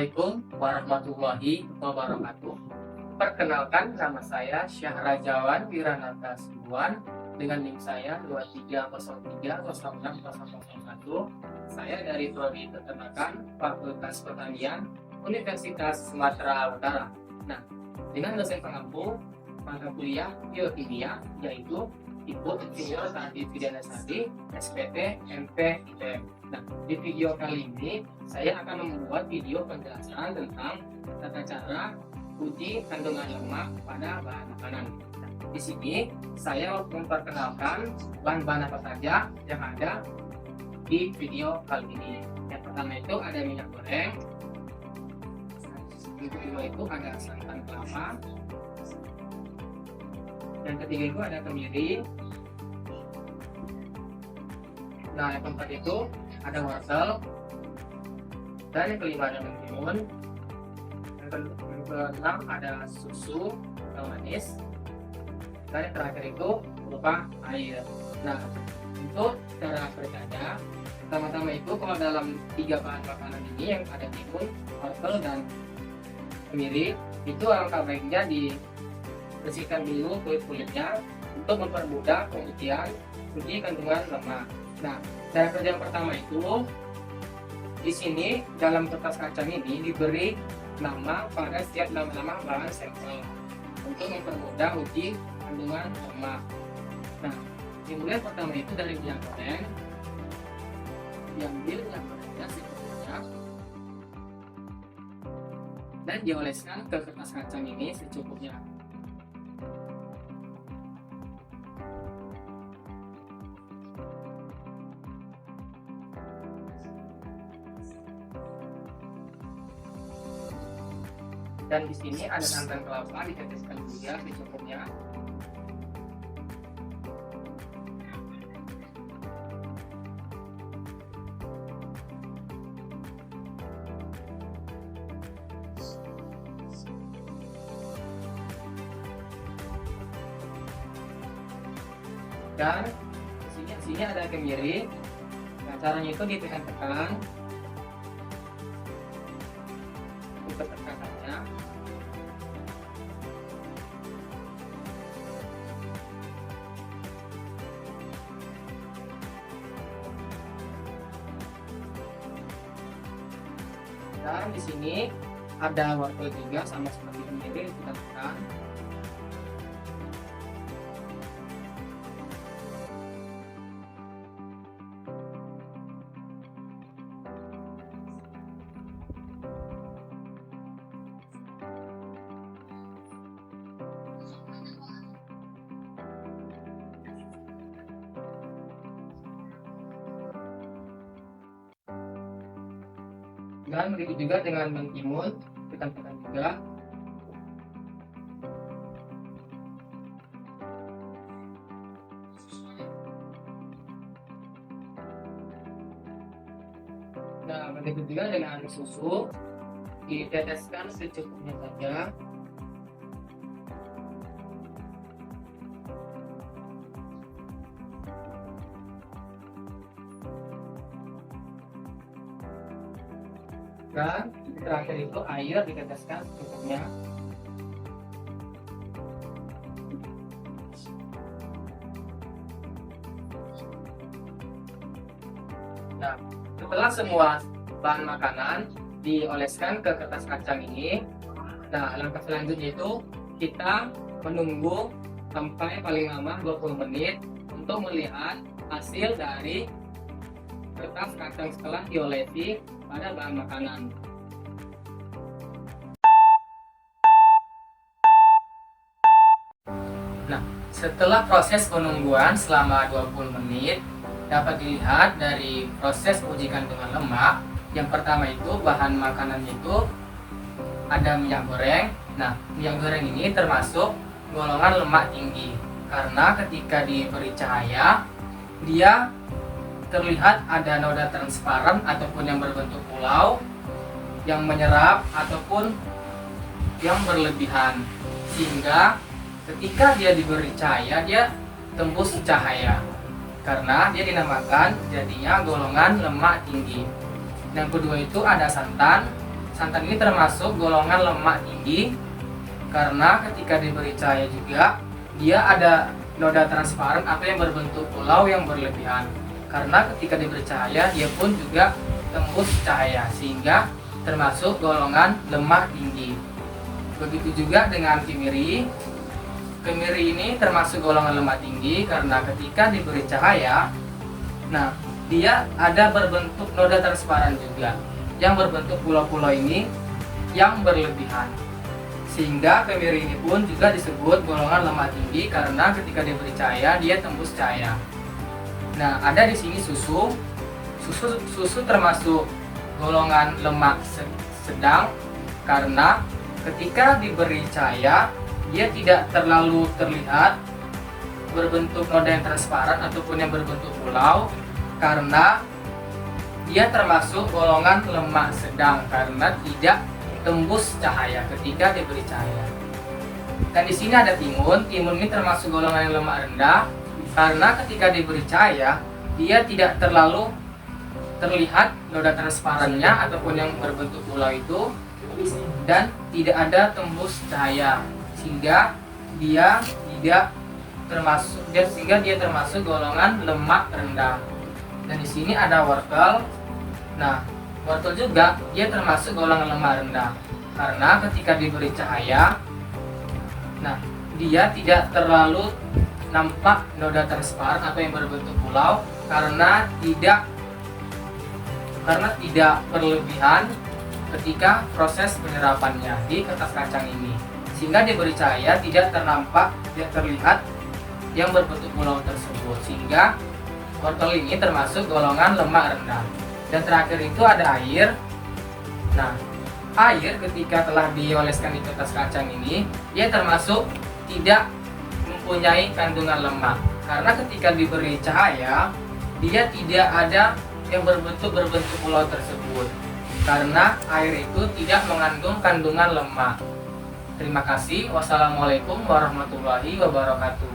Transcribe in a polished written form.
Assalamualaikum warahmatullahi wabarakatuh. Perkenalkan, nama saya Syahrajawan Wiranata Sibuan dengan NIM saya 23030601. Saya dari Prodi Peternakan Fakultas Pertanian Universitas Sumatera Utara. Nah, dengan dosen pengampu mata kuliah biokimia yaitu Ibu Insinyur Sandi Widianasari, SPT, MP, ITM. Nah, di video kali ini saya akan membuat video penjelasan tentang tata cara uji kandungan lemak pada bahan makanan. Nah, di sini saya memperkenalkan bahan-bahan apa saja yang ada di video kali ini. Yang pertama itu ada minyak goreng, yang kedua itu ada santan kelapa, yang ketiga itu ada kemiri. Nah, yang keempat itu ada wortel, dan yang kelima ada mentimun, yang keenam ada susu yang manis, dan yang terakhir itu berupa air. Nah, untuk cara kerjanya, pertama-tama itu kalau dalam 3 bahan makanan ini yang ada timun, wortel, dan kemiri, itu alangkah baiknya dibersihkan dulu kulit-kulitnya untuk mempermudah pengujian uji kandungan lemak. Nah, cara kerja yang pertama itu di sini dalam kertas kacang ini diberi nama pada setiap nama-nama bahan sampel untuk mempermudah uji kandungan lemak. Nah, dimulai pertama itu dari minyak goreng, diambil minyak gorengnya secukupnya dan dioleskan ke kertas kacang ini secukupnya. Dan di sini ada santan kelapa diteteskan juga secukupnya. Dan di sini ada kemiri. Nah, caranya itu ditekan-tekan untuk tekatannya. Dan di sini ada wortel juga sama seperti kemiri ditekan. Dan begitu juga dengan mentimun, tekan-tekan juga. Nah, begitu juga dengan susu, diteteskan secukupnya saja. Dan terakhir itu air diteteskan secukupnya. Nah, setelah semua bahan makanan dioleskan ke kertas kacang ini, nah langkah selanjutnya itu kita menunggu sampai paling lama 20 menit untuk melihat hasil dari kertas kacang setelah diolesi pada bahan makanan. Nah, setelah proses penungguan selama 20 menit, dapat dilihat dari proses uji kandungan lemak. Yang pertama itu bahan makanannya itu ada minyak goreng. Nah, minyak goreng ini termasuk golongan lemak tinggi karena ketika diberi cahaya, dia terlihat ada noda transparan ataupun yang berbentuk pulau yang menyerap ataupun yang berlebihan, sehingga ketika dia diberi cahaya dia tembus cahaya karena dia dinamakan jadinya golongan lemak tinggi. Yang kedua itu ada santan. santan ini termasuk golongan lemak tinggi karena ketika diberi cahaya juga dia ada noda transparan atau yang berbentuk pulau yang berlebihan. Karena ketika diberi cahaya dia pun juga tembus cahaya sehingga termasuk golongan lemak tinggi. Begitu juga dengan kemiri. Kemiri ini termasuk golongan lemak tinggi karena ketika diberi cahaya, nah dia ada berbentuk noda transparan juga yang berbentuk pulau-pulau ini yang berlebihan. Sehingga kemiri ini pun juga disebut golongan lemak tinggi karena ketika diberi cahaya dia tembus cahaya. Nah, ada di sini susu. Susu termasuk golongan lemak sedang karena ketika diberi cahaya dia tidak terlalu terlihat berbentuk noda yang transparan ataupun yang berbentuk pulau karena dia termasuk golongan lemak sedang karena tidak tembus cahaya ketika diberi cahaya. Dan di sini ada timun. Timun ini termasuk golongan yang lemak rendah karena ketika diberi cahaya dia tidak terlalu terlihat noda transparannya ataupun yang berbentuk pulau itu dan tidak ada tembus cahaya sehingga dia termasuk golongan lemak rendah. Dan di sini ada wortel. Nah, wortel juga dia termasuk golongan lemak rendah karena ketika diberi cahaya, nah dia tidak terlalu nampak noda transparan atau yang berbentuk pulau karena tidak berlebihan ketika proses penyerapannya di kertas kacang ini, sehingga diberi cahaya tidak terlihat yang berbentuk pulau tersebut, sehingga wortel ini termasuk golongan lemak rendah. Dan terakhir itu ada air. Nah, air ketika telah dioleskan di kertas kacang ini, dia termasuk tidak mempunyai kandungan lemak. Karena ketika diberi cahaya, dia tidak ada yang berbentuk pulau tersebut. Karena air itu tidak mengandung kandungan lemak. Terima kasih. Wassalamualaikum warahmatullahi wabarakatuh.